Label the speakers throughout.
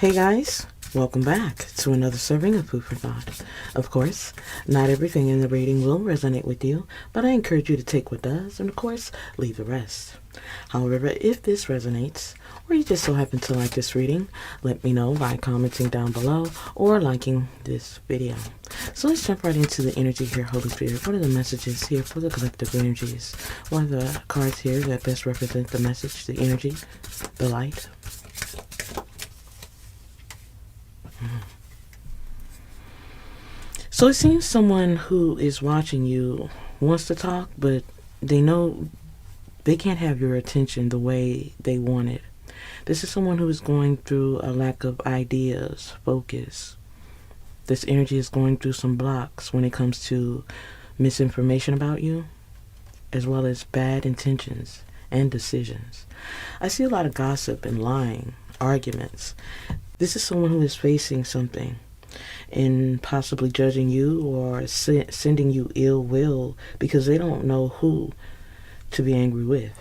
Speaker 1: Hey guys, welcome back to another serving of Food for Thought. Of course, not everything in the reading will resonate with you, but I encourage you to take what does and of course, leave the rest. However, if this resonates, or you just so happen to like this reading, let me know by commenting down below or liking this video. So let's jump right into the energy here, Holy Spirit. What are the messages here for the collective energies? What are the cards here that best represent the message, the energy, the light? So it seems someone who is watching you wants to talk, but they know they can't have your attention the way they want it. This is someone who is going through a lack of ideas, focus. This energy is going through some blocks when it comes to misinformation about you, as well as bad intentions and decisions. I see a lot of gossip and lying, arguments. This is someone who is facing something and possibly judging you or sending you ill will because they don't know who to be angry with.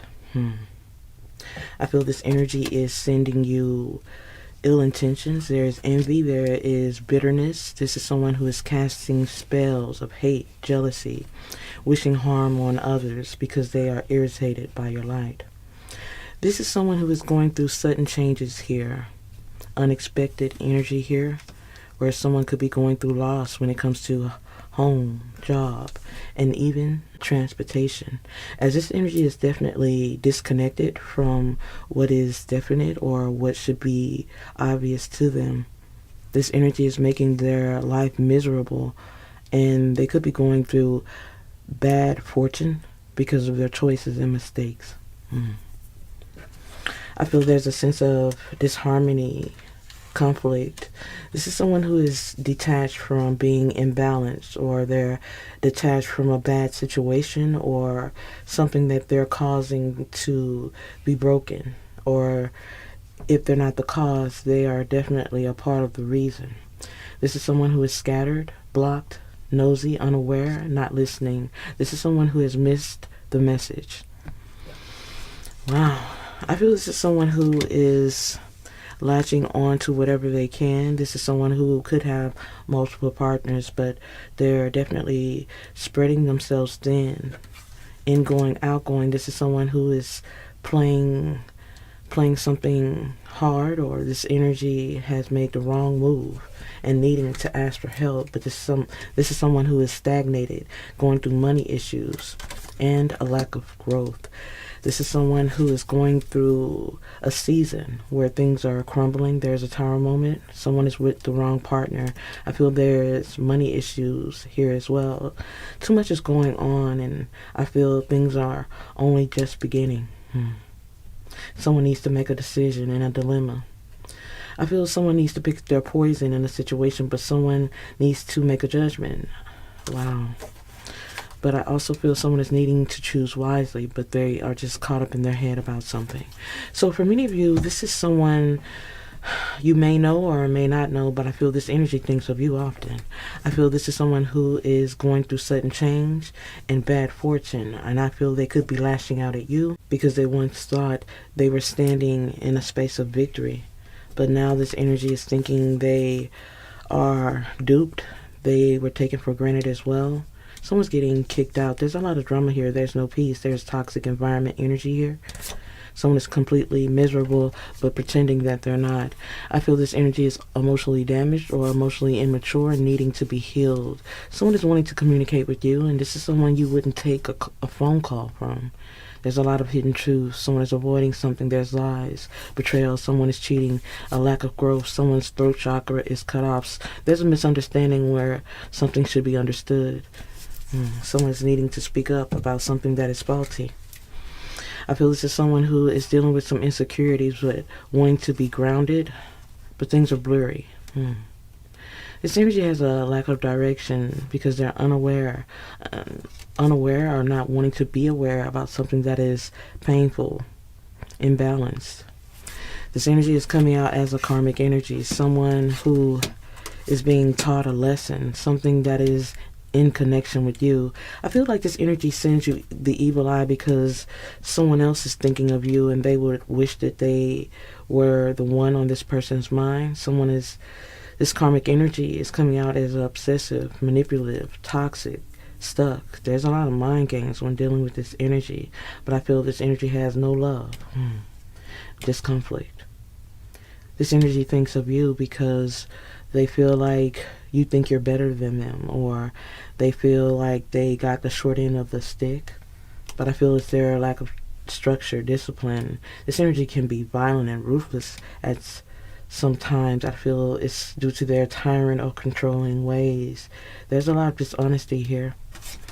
Speaker 1: I feel this energy is sending you ill intentions. There is envy. There is bitterness. This is someone who is casting spells of hate, jealousy, wishing harm on others because they are irritated by your light. This is someone who is going through sudden changes here. Unexpected energy here, where someone could be going through loss when it comes to home, job, and even transportation. As this energy is definitely disconnected from what is definite or what should be obvious to them. This energy is making their life miserable, and they could be going through bad fortune because of their choices and mistakes. I feel there's a sense of disharmony, conflict. This is someone who is detached from being imbalanced, or they're detached from a bad situation or something that they're causing to be broken. Or if they're not the cause, they are definitely a part of the reason. This is someone who is scattered, blocked, nosy, unaware, not listening. This is someone who has missed the message. Wow. I feel this is someone who is latching on to whatever they can. This is someone who could have multiple partners, but they're definitely spreading themselves thin, ingoing, outgoing. This is someone who is playing something hard, or this energy has made the wrong move and needing to ask for help. But this is someone who is stagnated, going through money issues and a lack of growth. This is someone who is going through a season where things are crumbling. There's a tower moment. Someone is with the wrong partner. I feel there's money issues here as well. Too much is going on, and I feel things are only just beginning. Someone needs to make a decision in a dilemma. I feel someone needs to pick their poison in a situation, but someone needs to make a judgment. Wow. But I also feel someone is needing to choose wisely, but they are just caught up in their head about something. So for many of you, this is someone you may know or may not know, but I feel this energy thinks of you often. I feel this is someone who is going through sudden change and bad fortune, and I feel they could be lashing out at you because they once thought they were standing in a space of victory. But now this energy is thinking they are duped. They were taken for granted as well. Someone's getting kicked out. There's a lot of drama here. There's no peace. There's toxic environment energy here. Someone is completely miserable, but pretending that they're not. I feel this energy is emotionally damaged or emotionally immature and needing to be healed. Someone is wanting to communicate with you, and this is someone you wouldn't take a phone call from. There's a lot of hidden truths. Someone is avoiding something. There's lies, betrayal. Someone is cheating, a lack of growth. Someone's throat chakra is cut off. There's a misunderstanding where something should be understood. Someone's needing to speak up about something that is faulty. I feel this is someone who is dealing with some insecurities, but wanting to be grounded, but things are blurry. This energy has a lack of direction because they're unaware or not wanting to be aware about something that is painful, imbalanced. This energy is coming out as a karmic energy, someone who is being taught a lesson, something that is in connection with you. I feel like this energy sends you the evil eye because someone else is thinking of you and they would wish that they were the one on this person's mind. This karmic energy is coming out as obsessive, manipulative, toxic, stuck. There's a lot of mind games when dealing with this energy, but I feel this energy has no love, just conflict. This energy thinks of you because they feel like you think you're better than them, or they feel like they got the short end of the stick. But I feel it's their lack of structure, discipline. This energy can be violent and ruthless at sometimes. I feel it's due to their tyrant or controlling ways. There's a lot of dishonesty here.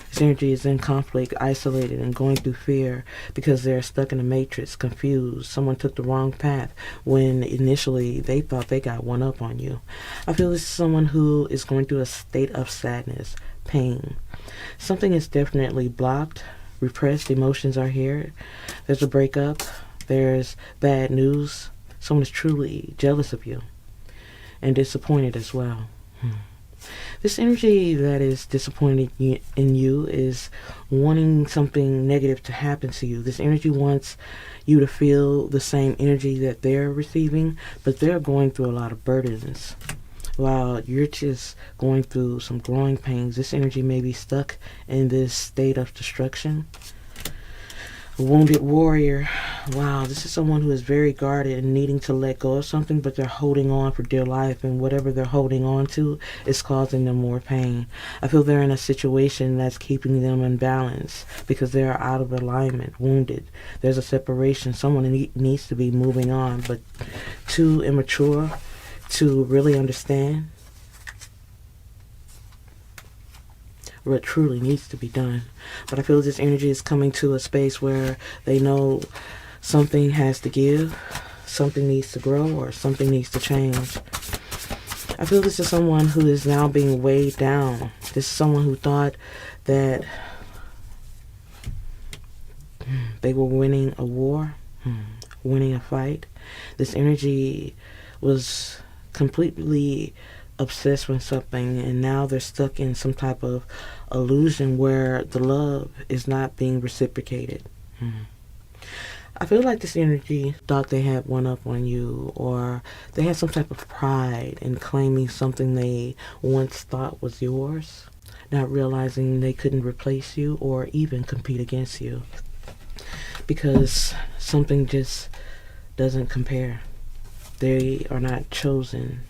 Speaker 1: This energy is in conflict, isolated, and going through fear because they're stuck in a matrix, confused. Someone took the wrong path when initially they thought they got one up on you. I feel this is someone who is going through a state of sadness, pain. Something is definitely blocked. Repressed emotions are here. There's a breakup. There's bad news. Someone is truly jealous of you and disappointed as well. This energy that is disappointed in you is wanting something negative to happen to you. This energy wants you to feel the same energy that they're receiving, but they're going through a lot of burdens. While you're just going through some growing pains, this energy may be stuck in this state of destruction. A wounded warrior. Wow, this is someone who is very guarded and needing to let go of something, but they're holding on for dear life, and whatever they're holding on to is causing them more pain. I feel they're in a situation that's keeping them in balance because they're out of alignment, wounded. There's a separation. Someone needs to be moving on, but too immature to really understand what truly needs to be done. But I feel this energy is coming to a space where they know something has to give, something needs to grow, or something needs to change. I feel this is someone who is now being weighed down. This is someone who thought that they were winning a war, winning a fight. This energy was completely obsessed with something, and now they're stuck in some type of illusion where the love is not being reciprocated. I feel like this energy thought they had one up on you, or they had some type of pride in claiming something they once thought was yours, not realizing they couldn't replace you or even compete against you because something just doesn't compare. They are not chosen.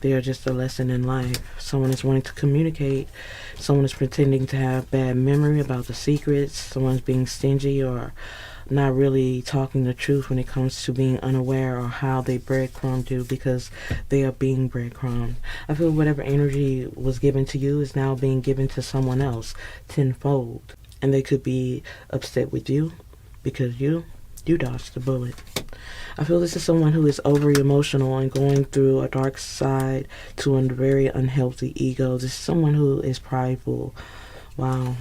Speaker 1: They are just a lesson in life. Someone is wanting to communicate. Someone is pretending to have bad memory about the secrets. Someone's being stingy or not really talking the truth when it comes to being unaware or how they breadcrumbed you because they are being breadcrumbed. I feel whatever energy was given to you is now being given to someone else tenfold. And they could be upset with you because you dodged the bullet. I feel this is someone who is overly emotional and going through a dark side to a very unhealthy ego. This is someone who is prideful. Wow.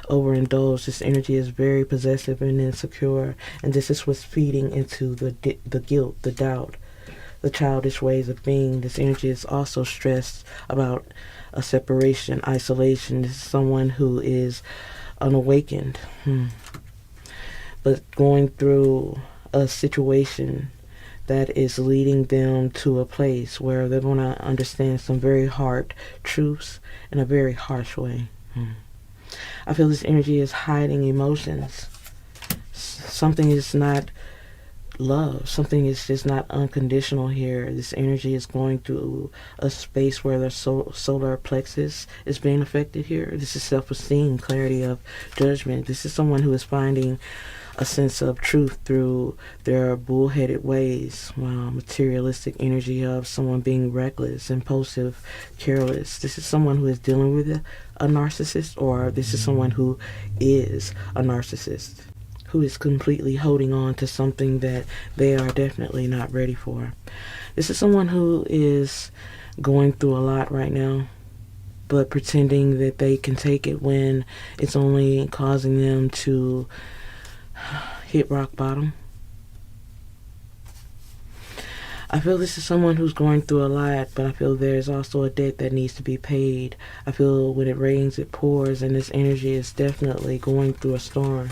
Speaker 1: Overindulged. This energy is very possessive and insecure, and this is what's feeding into the guilt, the doubt, the childish ways of being. This energy is also stressed about a separation, isolation. This is someone who is unawakened, but going through a situation that is leading them to a place where they're going to understand some very hard truths in a very harsh way. I feel this energy is hiding emotions. Something is not love. Something is just not unconditional here. This energy is going through a space where the solar plexus is being affected here. This is self-esteem, clarity of judgment. This is someone who is finding a sense of truth through their bullheaded ways. Wow, materialistic energy of someone being reckless, impulsive, careless. This is someone who is dealing with a narcissist, or this is someone who is a narcissist, who is completely holding on to something that they are definitely not ready for. This is someone who is going through a lot right now, but pretending that they can take it when it's only causing them to hit rock bottom. I feel this is someone who's going through a lot, but I feel there's also a debt that needs to be paid. I feel when it rains, it pours, and this energy is definitely going through a storm.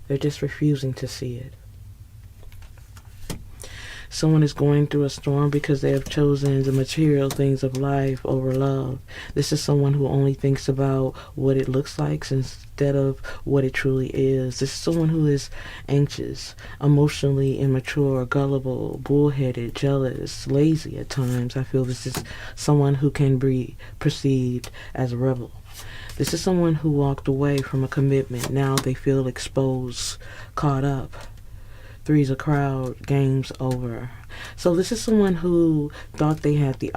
Speaker 1: They're just refusing to see it. Someone is going through a storm because they have chosen the material things of life over love. This is someone who only thinks about what it looks like instead of what it truly is. This is someone who is anxious, emotionally immature, gullible, bullheaded, jealous, lazy at times. I feel this is someone who can be perceived as a rebel. This is someone who walked away from a commitment. Now they feel exposed, caught up. Three's a crowd, game's over. So this is someone who thought they had the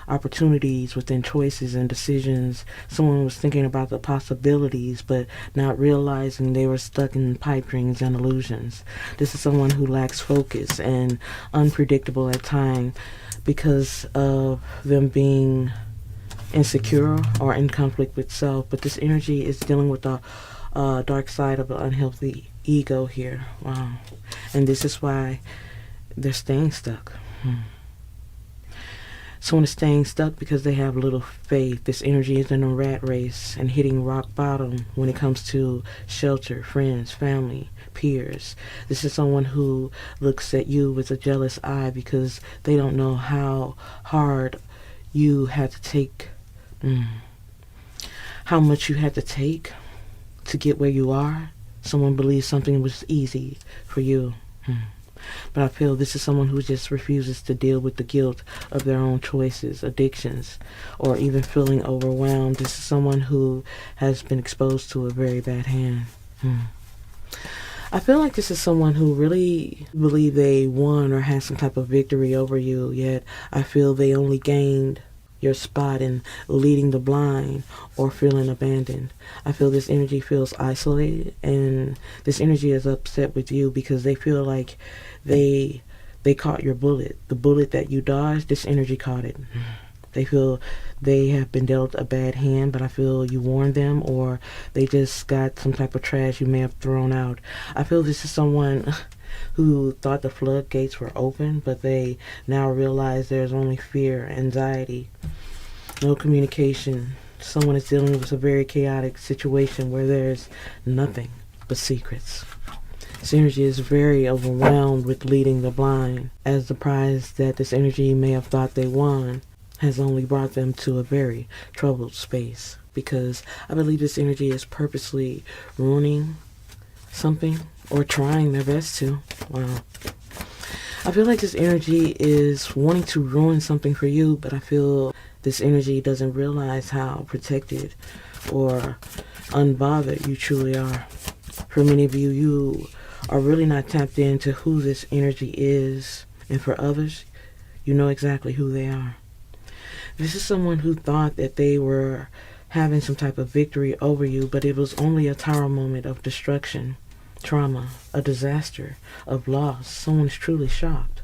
Speaker 1: opportunities within choices and decisions. Someone was thinking about the possibilities, but not realizing they were stuck in pipe dreams and illusions. This is someone who lacks focus and unpredictable at times because of them being insecure or in conflict with self. But this energy is dealing with the dark side of an unhealthy ego here. Wow. And this is why they're staying stuck. Someone is staying stuck because they have little faith. This energy is in a rat race and hitting rock bottom when it comes to shelter, friends, family, peers. This is someone who looks at you with a jealous eye because they don't know how hard you had to take, how much you had to take to get where you are. Someone believes something was easy for you. But I feel this is someone who just refuses to deal with the guilt of their own choices, addictions, or even feeling overwhelmed. This is someone who has been exposed to a very bad hand. I feel like this is someone who really believe they won or had some type of victory over you, yet I feel they only gained your spot in leading the blind or feeling abandoned. I feel this energy feels isolated, and this energy is upset with you because they feel like they caught your bullet. The bullet that you dodged, this energy caught it. They feel they have been dealt a bad hand, but I feel you warned them, or they just got some type of trash you may have thrown out. I feel this is someone who thought the floodgates were open, but they now realize there's only fear, anxiety, no communication. Someone is dealing with a very chaotic situation where there's nothing but secrets. This energy is very overwhelmed with leading the blind, as the prize that this energy may have thought they won has only brought them to a very troubled space, because I believe this energy is purposely ruining something or trying their best to. Wow. I feel like this energy is wanting to ruin something for you, but I feel this energy doesn't realize how protected or unbothered you truly are. For many of you, you are really not tapped into who this energy is, and for others, you know exactly who they are. This is someone who thought that they were having some type of victory over you, but it was only a tower moment of destruction, trauma, a disaster, of loss. Someone's truly shocked.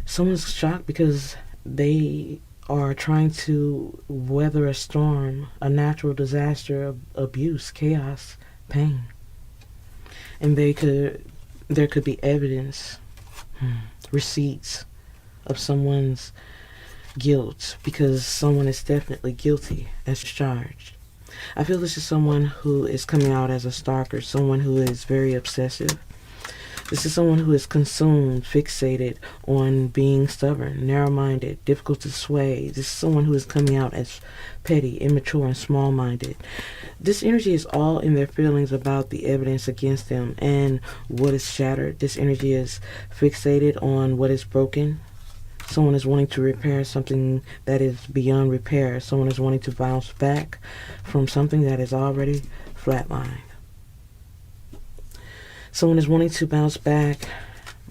Speaker 1: Someone's shocked because they are trying to weather a storm, a natural disaster of abuse, chaos, pain. And there could be evidence, receipts of someone's guilt, because someone is definitely guilty as charged. I feel this is someone who is coming out as a stalker, someone who is very obsessive. This is someone who is consumed, fixated on being stubborn, narrow-minded, difficult to sway. This is someone who is coming out as petty, immature, and small-minded. This energy is all in their feelings about the evidence against them and what is shattered. This energy is fixated on what is broken. Someone is wanting to repair something that is beyond repair. Someone is wanting to bounce back from something that is already flatlined. Someone is wanting to bounce back,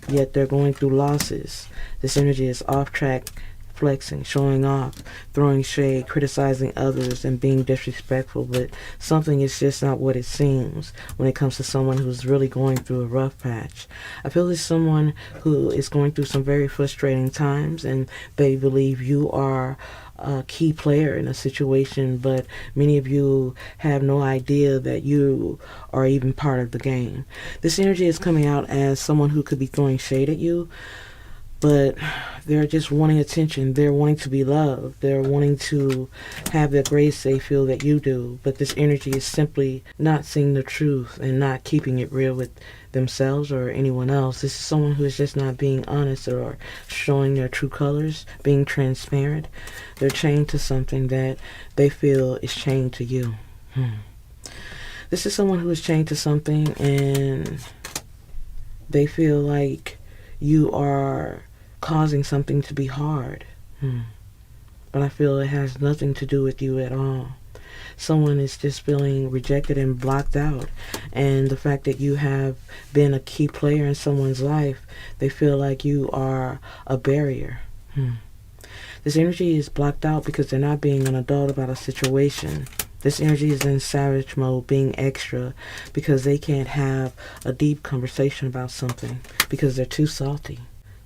Speaker 1: yet they're going through losses. This energy is off track, flexing, showing off, throwing shade, criticizing others, and being disrespectful, but something is just not what it seems when it comes to someone who's really going through a rough patch. I feel there's someone who is going through some very frustrating times, and they believe you are a key player in a situation, but many of you have no idea that you are even part of the game. This energy is coming out as someone who could be throwing shade at you, but they're just wanting attention. They're wanting to be loved. They're wanting to have the grace they feel that you do. But this energy is simply not seeing the truth and not keeping it real with themselves or anyone else. This is someone who is just not being honest or showing their true colors, being transparent. They're chained to something that they feel is chained to you. This is someone who is chained to something and they feel like you are causing something to be hard. But I feel it has nothing to do with you at all. Someone is just feeling rejected and blocked out. And the fact that you have been a key player in someone's life, they feel like you are a barrier. This energy is blocked out because they're not being an adult about a situation. This energy is in savage mode, being extra, because they can't have a deep conversation about something because they're too salty.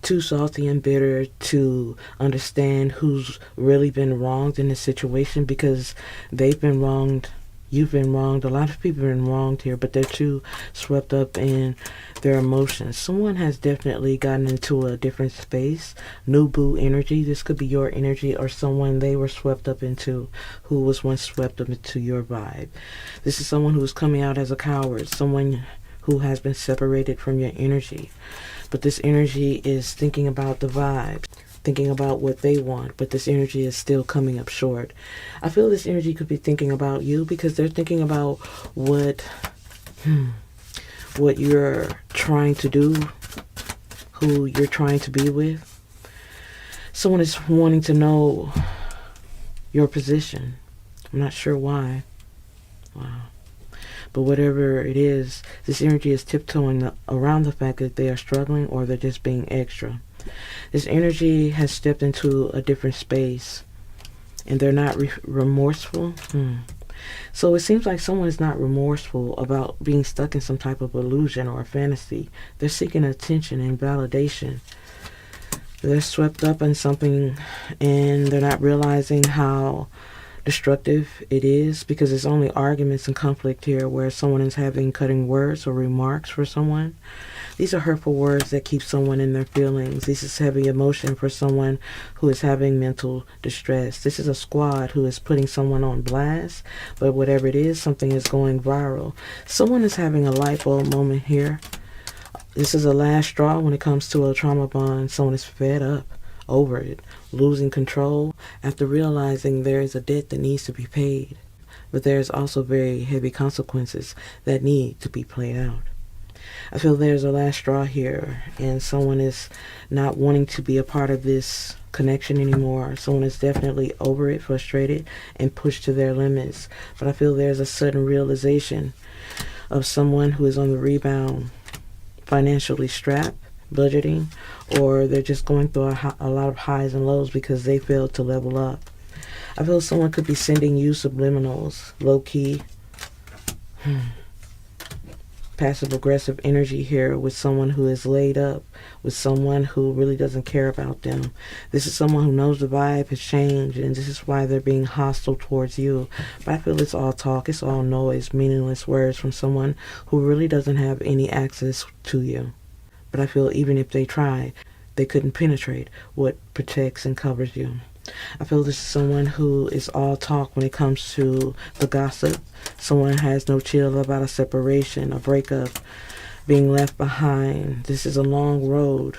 Speaker 1: Too salty and bitter to understand who's really been wronged in this situation, because they've been wronged, you've been wronged, a lot of people have been wronged here, but they're too swept up in their emotions. Someone has definitely gotten into a different space, new boo energy. This could be your energy or someone they were swept up into who was once swept up into your vibe. This is someone who is coming out as a coward, someone who has been separated from your energy. But this energy is thinking about the vibe, thinking about what they want, but this energy is still coming up short. I feel this energy could be thinking about you because they're thinking about what you're trying to do, who you're trying to be with. Someone is wanting to know your position. I'm not sure why. Wow. But whatever it is, this energy is tiptoeing around the fact that they are struggling or they're just being extra. This energy has stepped into a different space and they're not remorseful. So it seems like someone is not remorseful about being stuck in some type of illusion or fantasy. They're seeking attention and validation. They're swept up in something and they're not realizing how destructive it is, because it's only arguments and conflict here where someone is having cutting words or remarks for someone. These are hurtful words that keep someone in their feelings. This is heavy emotion for someone who is having mental distress. This is a squad who is putting someone on blast, but whatever it is, something is going viral. Someone is having a light bulb moment here. This is a last straw when it comes to a trauma bond. Someone is fed up over it, losing control after realizing there is a debt that needs to be paid. But there's also very heavy consequences that need to be played out. I feel there's a last straw here, and someone is not wanting to be a part of this connection anymore. Someone is definitely over it, frustrated, and pushed to their limits. But I feel there's a sudden realization of someone who is on the rebound, financially strapped, budgeting, or they're just going through a lot of highs and lows because they failed to level up. I feel someone could be sending you subliminals, low-key, passive-aggressive energy here with someone who is laid up, with someone who really doesn't care about them. This is someone who knows the vibe has changed, and this is why they're being hostile towards you. But I feel it's all talk, it's all noise, meaningless words from someone who really doesn't have any access to you. But I feel even if they try, they couldn't penetrate what protects and covers you. I feel this is someone who is all talk when it comes to the gossip. Someone has no chill about a separation, a breakup, being left behind. This is a long road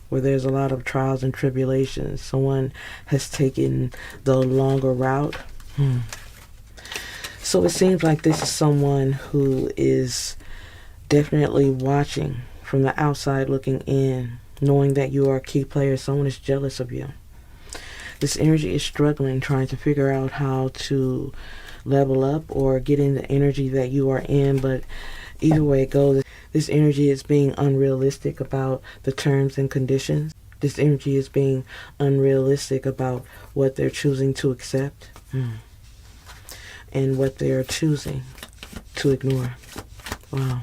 Speaker 1: where there's a lot of trials and tribulations. Someone has taken the longer route. So it seems like this is someone who is definitely watching from the outside looking in, knowing that you are a key player. Someone is jealous of you. This energy is struggling, trying to figure out how to level up or get in the energy that you are in. But either way it goes, this energy is being unrealistic about the terms and conditions. This energy is being unrealistic about what they're choosing to accept and what they're choosing to ignore. Wow.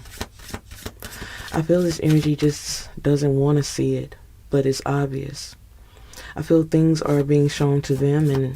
Speaker 1: I feel this energy just doesn't want to see it, but it's obvious. I feel things are being shown to them and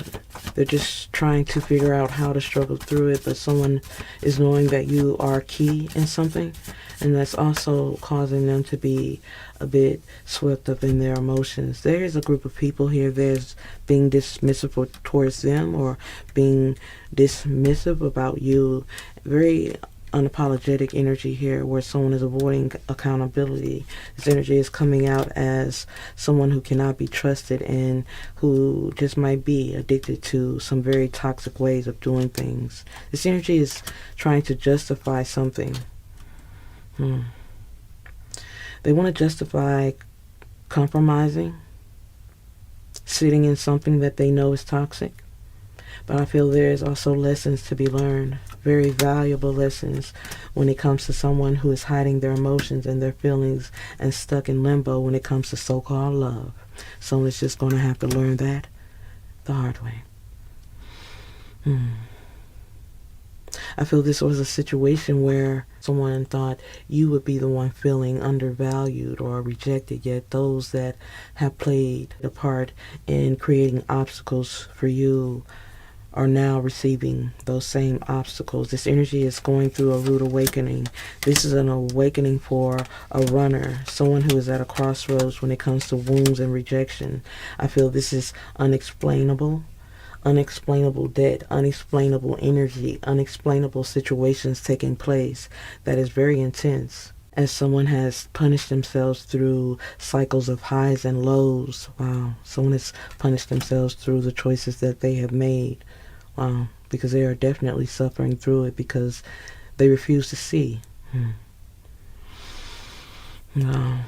Speaker 1: they're just trying to figure out how to struggle through it, but someone is knowing that you are key in something, and that's also causing them to be a bit swept up in their emotions. There is a group of people here that's being dismissive towards them or being dismissive about you. Very unapologetic energy here where someone is avoiding accountability. This energy is coming out as someone who cannot be trusted and who just might be addicted to some very toxic ways of doing things. This energy is trying to justify something. They want to justify compromising, sitting in something that they know is toxic. But I feel there is also lessons to be learned, very valuable lessons when it comes to someone who is hiding their emotions and their feelings and stuck in limbo when it comes to so-called love. Someone's just going to have to learn that the hard way. I feel this was a situation where someone thought you would be the one feeling undervalued or rejected, yet those that have played a part in creating obstacles for you are now receiving those same obstacles. This energy is going through a rude awakening. This is an awakening for a runner, someone who is at a crossroads when it comes to wounds and rejection. I feel this is unexplainable. Unexplainable debt, unexplainable energy, unexplainable situations taking place that is very intense. As someone has punished themselves through cycles of highs and lows. Wow. Someone has punished themselves through the choices that they have made. Wow. Because they are definitely suffering through it because they refuse to see. Wow.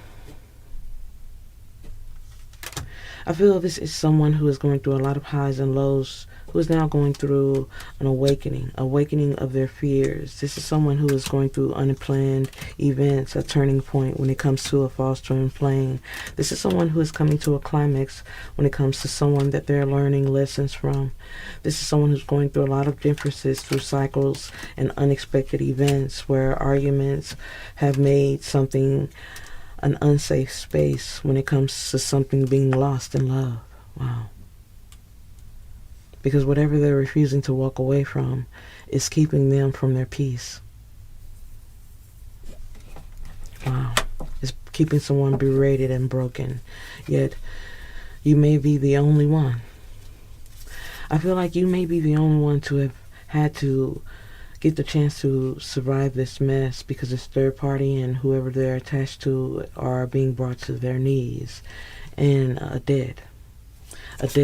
Speaker 1: I feel this is someone who is going through a lot of highs and lows, who is now going through an awakening of their fears. This is someone who is going through unplanned events, a turning point when it comes to a false twin flame. This is someone who is coming to a climax when it comes to someone that they're learning lessons from. This is someone who's going through a lot of differences through cycles and unexpected events where arguments have made something an unsafe space when it comes to something being lost in love. Wow. Because whatever they're refusing to walk away from is keeping them from their peace. Wow. It's keeping someone berated and broken. Yet, you may be the only one. I feel like you may be the only one to have had to get the chance to survive this mess because it's third party and whoever they're attached to are being brought to their knees in a debt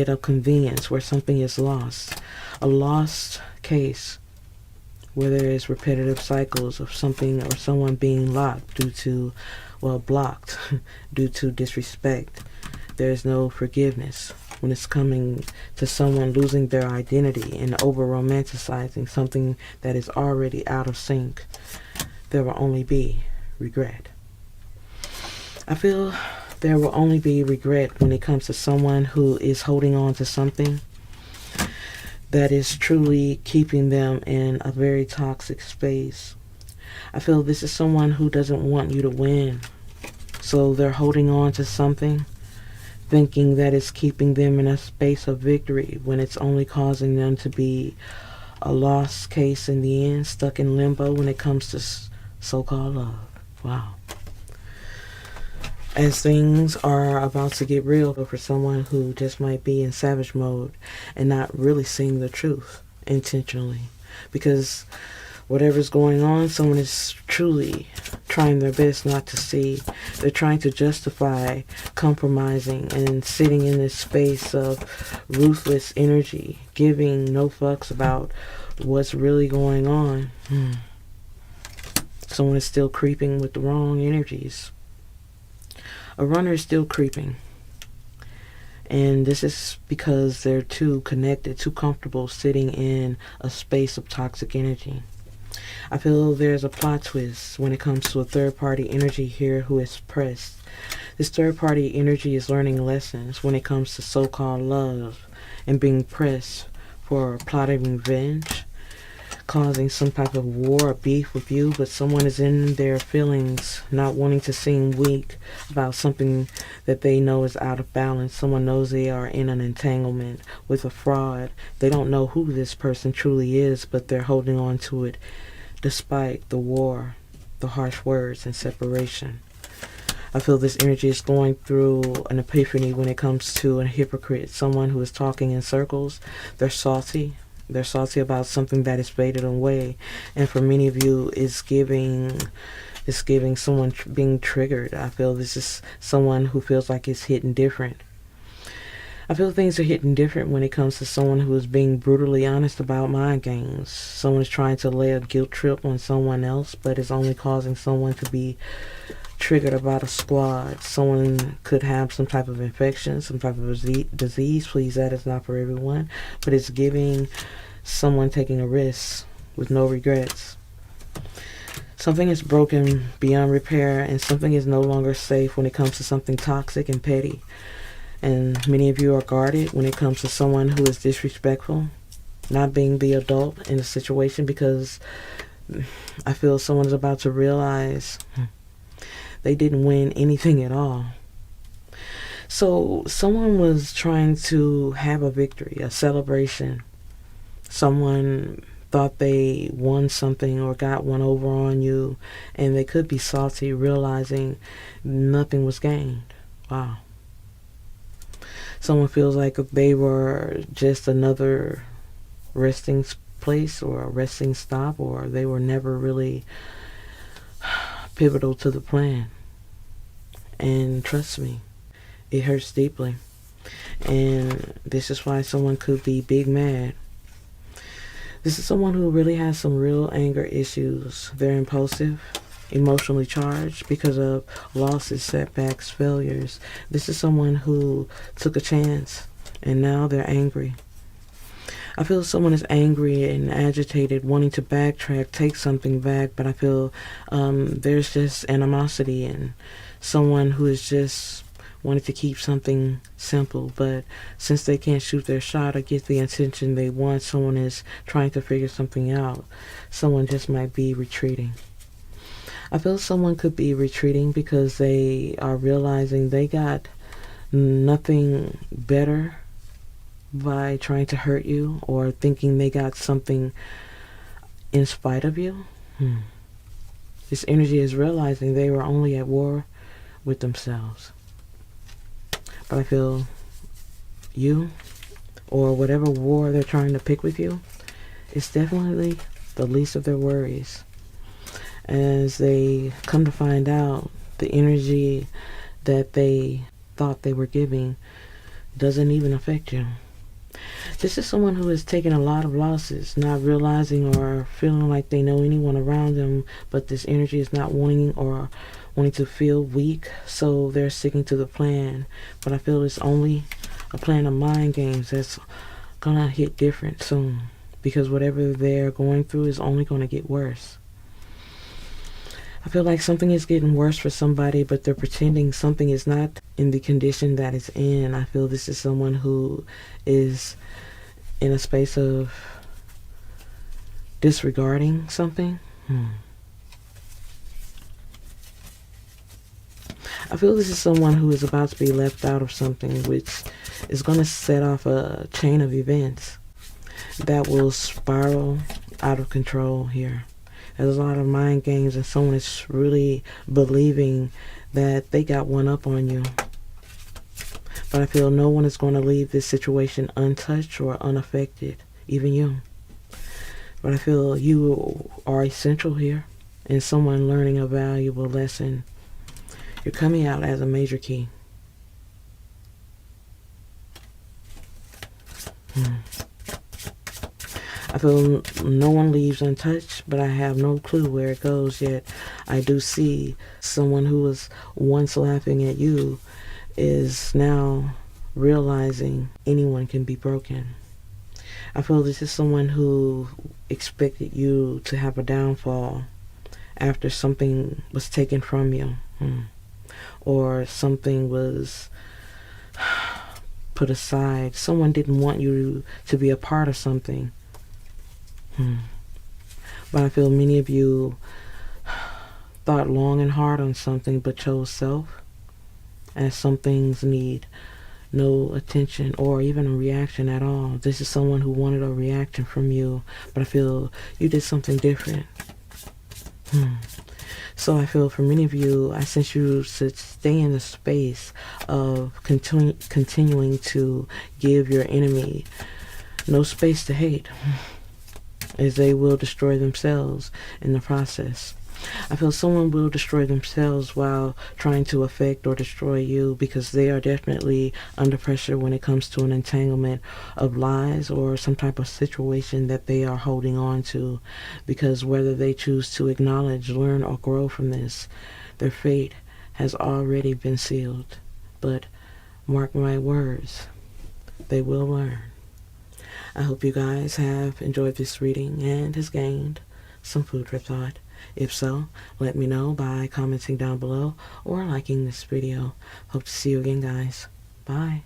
Speaker 1: of convenience where something is lost, a lost case where there is repetitive cycles of something or someone being blocked due to disrespect. There is no forgiveness when it's coming to someone losing their identity and over-romanticizing something that is already out of sync. There will only be regret. I feel there will only be regret when it comes to someone who is holding on to something that is truly keeping them in a very toxic space. I feel this is someone who doesn't want you to win. So they're holding on to something thinking that it's keeping them in a space of victory when it's only causing them to be a lost case in the end, stuck in limbo when it comes to so-called love. Wow. As things are about to get real for someone who just might be in savage mode and not really seeing the truth intentionally. Because whatever's going on, someone is truly trying their best not to see. They're trying to justify compromising and sitting in this space of ruthless energy, giving no fucks about what's really going on. Someone is still creeping with the wrong energies. A runner is still creeping. And this is because they're too connected, too comfortable sitting in a space of toxic energy. I feel there's a plot twist when it comes to a third-party energy here who is pressed. This third-party energy is learning lessons when it comes to so-called love and being pressed for plotting revenge, causing some type of war or beef with you, but someone is in their feelings, not wanting to seem weak about something that they know is out of balance. Someone knows they are in an entanglement with a fraud. They don't know who this person truly is, but they're holding on to it despite the war, the harsh words, and separation. I feel this energy is going through an epiphany when it comes to a hypocrite, someone who is talking in circles. They're salty. They're salty about something that is faded away, and for many of you, it's giving someone being triggered. I feel this is someone who feels like it's hitting different. I feel things are hitting different when it comes to someone who is being brutally honest about mind games. Someone is trying to lay a guilt trip on someone else, but it's only causing someone to be triggered about a squad. Someone could have some type of infection, some type of disease. Please, that is not for everyone, but it's giving someone taking a risk with no regrets. Something is broken beyond repair, and something is no longer safe when it comes to something toxic and petty. And many of you are guarded when it comes to someone who is disrespectful, not being the adult in the situation, because I feel someone is about to realize they didn't win anything at all. So someone was trying to have a victory, a celebration. Someone thought they won something or got one over on you, and they could be salty, realizing nothing was gained. Wow. Someone feels like they were just another resting place or a resting stop, or they were never really pivotal to the plan. And trust me, it hurts deeply. And this is why someone could be big mad. This is someone who really has some real anger issues. They're impulsive, emotionally charged because of losses, setbacks, failures. This is someone who took a chance and now they're angry. I feel someone is angry and agitated, wanting to backtrack, take something back, but I feel there's just animosity and someone who is just wanting to keep something simple, but since they can't shoot their shot or get the attention they want, someone is trying to figure something out. Someone just might be retreating. I feel someone could be retreating because they are realizing they got nothing better by trying to hurt you, or thinking they got something in spite of you. This energy is realizing they were only at war with themselves. But I feel you, or whatever war they're trying to pick with you, is definitely the least of their worries. As they come to find out, the energy that they thought they were giving doesn't even affect you. This is someone who has taken a lot of losses, not realizing or feeling like they know anyone around them, but this energy is not wanting to feel weak, so they're sticking to the plan. But I feel it's only a plan of mind games that's gonna hit different soon, because whatever they're going through is only gonna get worse. I feel like something is getting worse for somebody, but they're pretending something is not in the condition that it's in. I feel this is someone who is in a space of disregarding something. I feel this is someone who is about to be left out of something, which is going to set off a chain of events that will spiral out of control here. There's a lot of mind games, and someone is really believing that they got one up on you. But I feel no one is going to leave this situation untouched or unaffected, even you. But I feel you are essential here, and someone learning a valuable lesson. You're coming out as a major key. I feel no one leaves untouched, but I have no clue where it goes yet. I do see someone who was once laughing at you is now realizing anyone can be broken. I feel this is someone who expected you to have a downfall after something was taken from you, or something was put aside. Someone didn't want you to be a part of something. But I feel many of you thought long and hard on something but chose self, as some things need no attention or even a reaction at all. This is someone who wanted a reaction from you, but I feel you did something different. So I feel for many of you, I sense you should stay in the space of continuing to give your enemy no space to hate, as they will destroy themselves in the process. I feel someone will destroy themselves while trying to affect or destroy you, because they are definitely under pressure when it comes to an entanglement of lies or some type of situation that they are holding on to, because whether they choose to acknowledge, learn, or grow from this, their fate has already been sealed. But mark my words, they will learn. I hope you guys have enjoyed this reading and has gained some food for thought. If so, let me know by commenting down below or liking this video. Hope to see you again, guys. Bye.